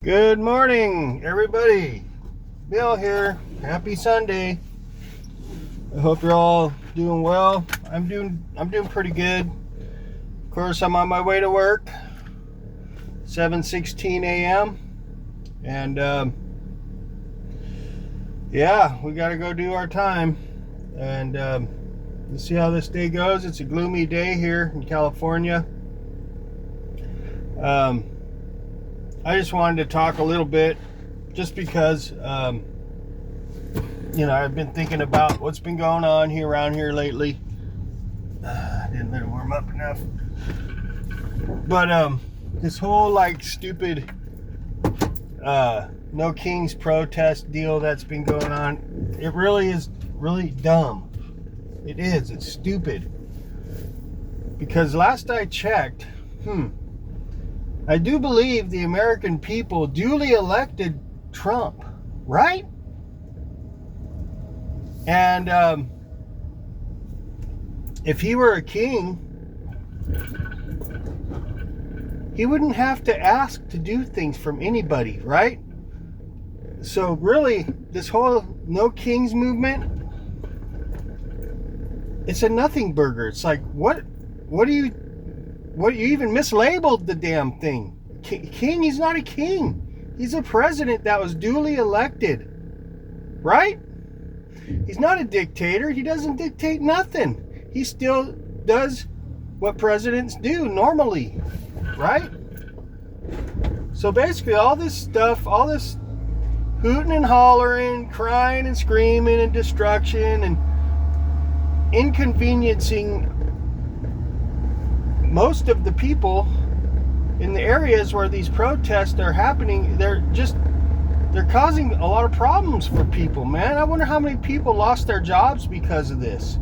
Good morning, everybody. Bill here. Happy Sunday. I hope you're all doing well. I'm doing pretty good. Of course, I'm on my way to work. 7:16 a.m. And yeah, we got to go do our time. And let's see how this day goes. It's a gloomy day here in California. I just wanted to talk a little bit, just because I've been thinking about what's been going on around here lately. I didn't let it warm up enough. But this whole stupid No Kings protest deal that's been going on, it really is really dumb. It is. It's stupid. Because last I checked, I do believe the American people duly elected Trump, right? And if he were a king, he wouldn't have to ask to do things from anybody, right? So really, this whole No Kings movement, it's a nothing burger. It's like, what do you even mislabeled the damn thing. King, he's not a king. He's a president that was duly elected, right? He's not a dictator. He doesn't dictate nothing. He still does what presidents do normally, right? So basically all this stuff, all this hooting and hollering, crying and screaming and destruction and inconveniencing most of the people in the areas where these protests are happening, they're causing a lot of problems for people, man. I wonder how many people lost their jobs because of this.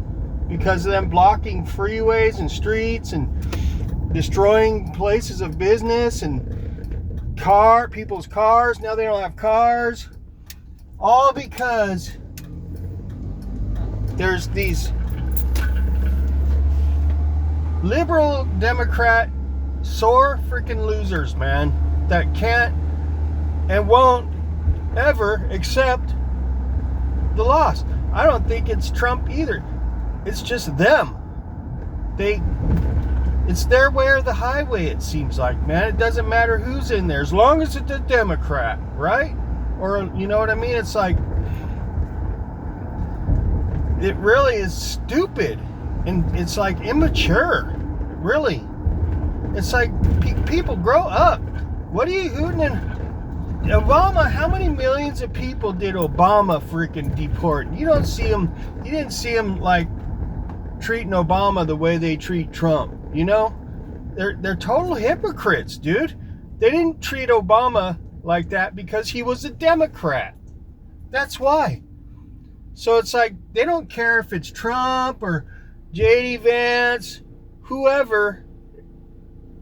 Because of them blocking freeways and streets and destroying places of business and people's cars. Now they don't have cars. All because there's these liberal Democrat sore freaking losers, man, that can't and won't ever accept the loss. I don't think it's Trump either. It's just them. It's their way or the highway, it seems like, man. It doesn't matter who's in there, as long as it's a Democrat, right? Or, you know what I mean? It's like, it really is stupid. And it's like immature, really. It's like, people grow up. What are you hooting and Obama? How many millions of people did Obama freaking deport? You didn't see him like treating Obama the way they treat Trump. You know, they're total hypocrites, dude. They didn't treat Obama like that because he was a Democrat. That's why. So it's like, they don't care if it's Trump or J.D. Vance, whoever.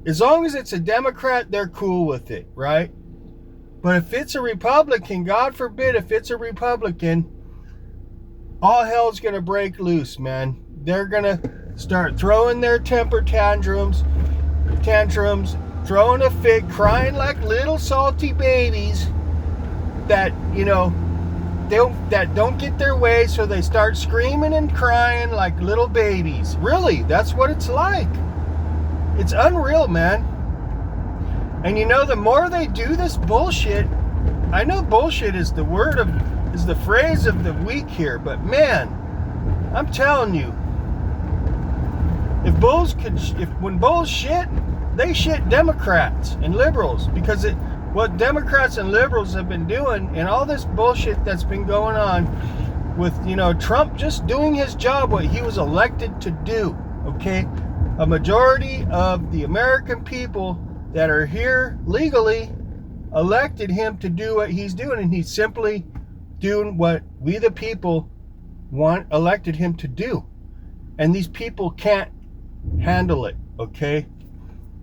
As long as it's a Democrat, they're cool with it, right? But if it's a Republican, God forbid, if it's a Republican, all hell's going to break loose, man. They're going to start throwing their temper tantrums, throwing a fit, crying like little salty babies that, that don't get their way, so they start screaming and crying like little babies. Really, that's what it's like. It's unreal, man. And the more they do this bullshit, I know bullshit is the phrase of the week here, but man, I'm telling you, when bulls shit, they shit Democrats and liberals, because what Democrats and liberals have been doing, and all this bullshit that's been going on with, Trump just doing his job, what he was elected to do, okay? A majority of the American people that are here legally elected him to do what he's doing, and he's simply doing what we the people elected him to do. And these people can't handle it, okay?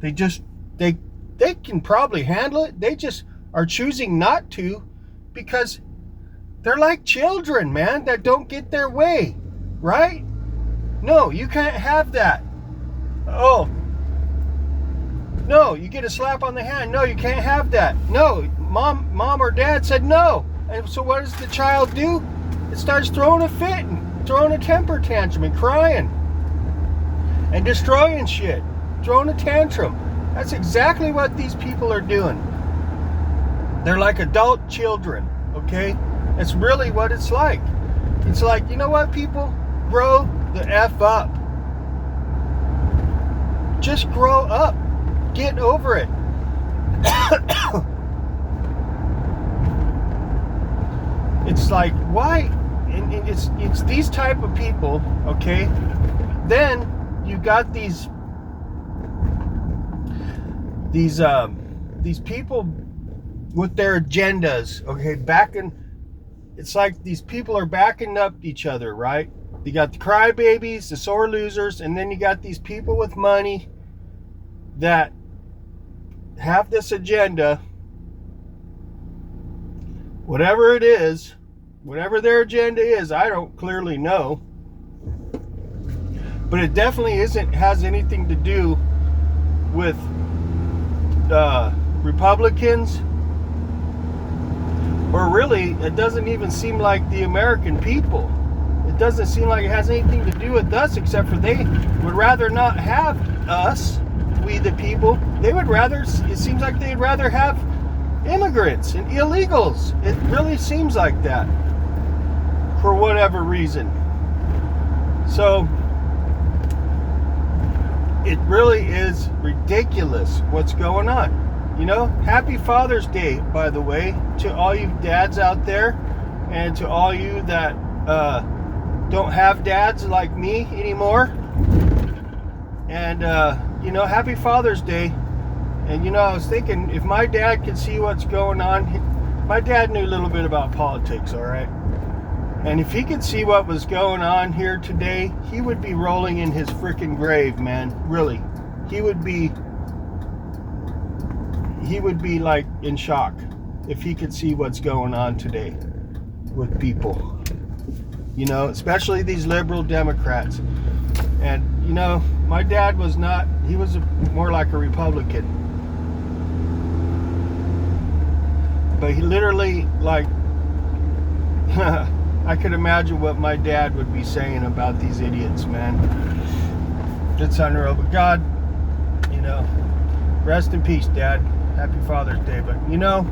They can probably handle it. They just are choosing not to, because they're like children, man, that don't get their way, right? No, you can't have that. Oh, no, you get a slap on the hand. No, you can't have that. No, mom or dad said no. And so what does the child do? It starts throwing a fit and throwing a temper tantrum and crying and destroying shit, throwing a tantrum. That's exactly what these people are doing. They're like adult children, okay? That's really what it's like. It's like, you know what, people? Grow the F up. Just grow up. Get over it. It's like, why? And it's these type of people, okay? Then you got these people with their agendas, okay? It's like these people are backing up each other, right? You got the crybabies, the sore losers, and then you got these people with money that have this agenda, whatever it is, whatever their agenda is, I don't clearly know, but it definitely has anything to do with Republicans, or really, it doesn't even seem like the American people. It doesn't seem like it has anything to do with us, except for they would rather not have us, we the people. It seems like they'd rather have immigrants and illegals. It really seems like that, for whatever reason. So, it really is ridiculous what's going on. You know, happy Father's Day, by the way, to all you dads out there, and to all you that don't have dads like me anymore. And, you know, happy Father's Day. And, you know, I was thinking, if my dad could see what's going on, my dad knew a little bit about politics, all right? And if he could see what was going on here today, he would be rolling in his freaking grave, man. Really. He would be like in shock if he could see what's going on today with people. You know, especially these liberal Democrats. And, you know, my dad was not, he was more like a Republican. But he literally, like, I could imagine what my dad would be saying about these idiots, man. It's unreal. But God, you know, rest in peace, Dad. Happy Father's Day. But, you know,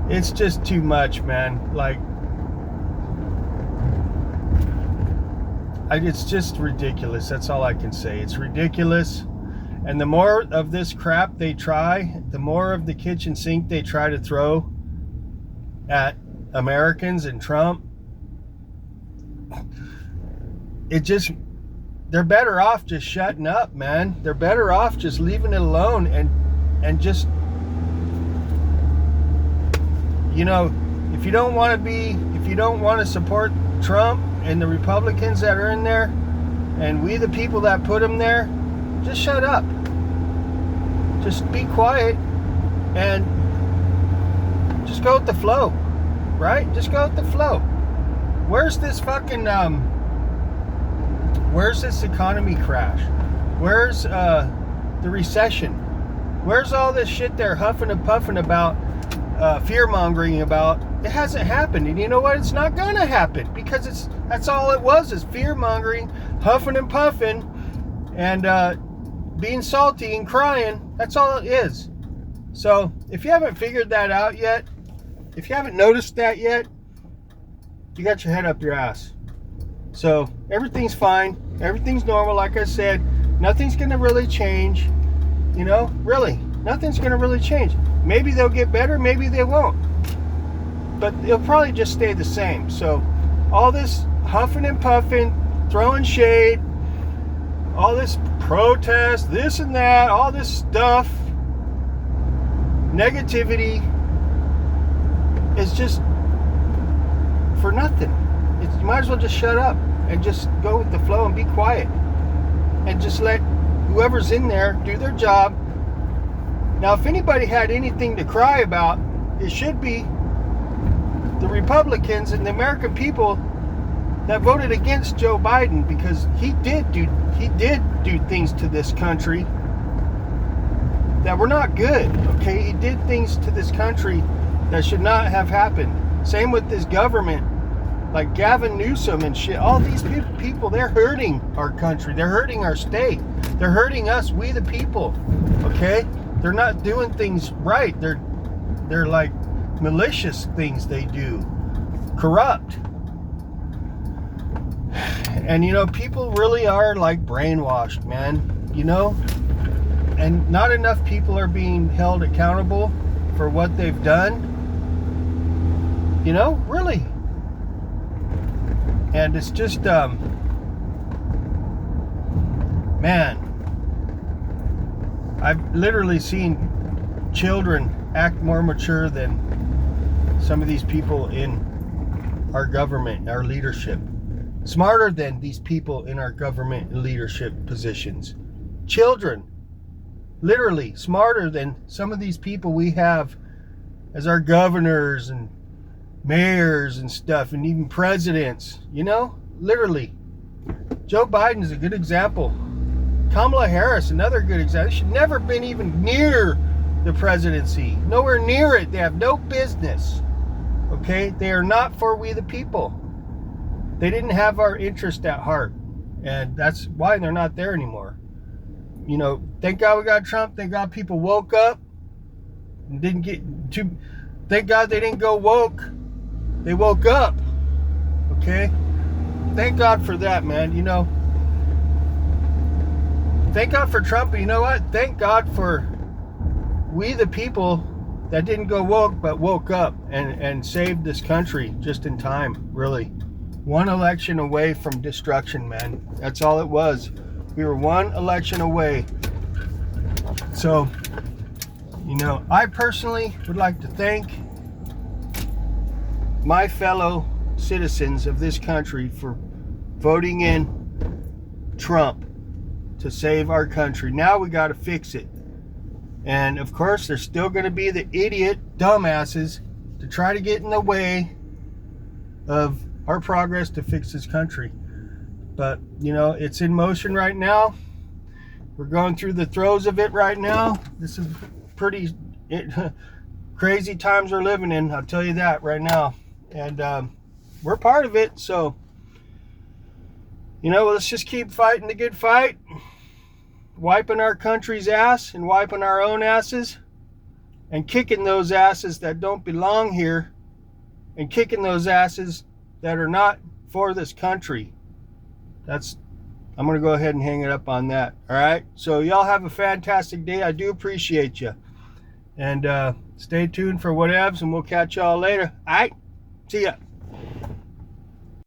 it's just too much, man. Like, it's just ridiculous. That's all I can say. It's ridiculous. And the more of this crap they try, the more of the kitchen sink they try to throw at Americans and Trump, they're better off just shutting up, man. They're better off just leaving it alone and just, you know, if you don't want to support Trump and the Republicans that are in there, and we the people that put them there, just shut up. Just be quiet and just go with the flow, right? Just go with the flow. Where's this fucking where's this economy crash? Where's the recession? Where's all this shit they're huffing and puffing about, fear-mongering about? It hasn't happened. And you know what? It's not gonna happen, because that's all it was, is fear-mongering, huffing and puffing, and being salty and crying. That's all it is. So if you haven't figured that out yet, if you haven't noticed that yet, you got your head up your ass. So everything's fine. Everything's normal. Like I said, nothing's going to really change. You know, really, nothing's going to really change. Maybe they'll get better. Maybe they won't. But it'll probably just stay the same. So all this huffing and puffing, throwing shade, all this protest, this and that, all this stuff, negativity, is just for nothing. You might as well just shut up and just go with the flow and be quiet, and just let whoever's in there do their job. Now, if anybody had anything to cry about, it should be the Republicans and the American people that voted against Joe Biden, because he did do things to this country that were not good. Okay, he did things to this country that should not have happened. Same with this government, like Gavin Newsom and shit. All these people, they're hurting our country. They're hurting our state. They're hurting us, we the people. Okay, they're not doing things right. They're like malicious things they do, corrupt. And you know, people really are like brainwashed, man. You know, and not enough people are being held accountable for what they've done. You know, really. And it's just, man, I've literally seen children act more mature than some of these people in our government, our leadership. Smarter than these people in our government and leadership positions. Children, literally smarter than some of these people we have as our governors and mayors and stuff, and even presidents, you know, literally. Joe Biden is a good example. Kamala Harris, another good example. She'd never been even near the presidency, nowhere near it. They have no business. Okay, they are not for we the people. They didn't have our interest at heart, and that's why they're not there anymore. You know, thank God we got Trump. Thank God people woke up and didn't get too. Thank God they didn't go woke. They woke up. Okay? Thank God for that, man. You know, thank God for Trump, but you know what? Thank God for we the people that didn't go woke, but woke up and saved this country just in time, really. One election away from destruction, man. That's all it was. We were one election away. So, you know, I personally would like to thank my fellow citizens of this country for voting in Trump to save our country. Now we got to fix it. And of course, there's still going to be the idiot dumbasses to try to get in the way of our progress to fix this country. But, you know, it's in motion right now. We're going through the throes of it right now. This is pretty crazy times we're living in, I'll tell you that right now. And we're part of it, so, you know, let's just keep fighting the good fight, wiping our country's ass and wiping our own asses, and kicking those asses that don't belong here, and kicking those asses that are not for this country. I'm going to go ahead and hang it up on that. All right. So y'all have a fantastic day. I do appreciate you. And stay tuned for whatevs, and we'll catch y'all later. All right. See ya.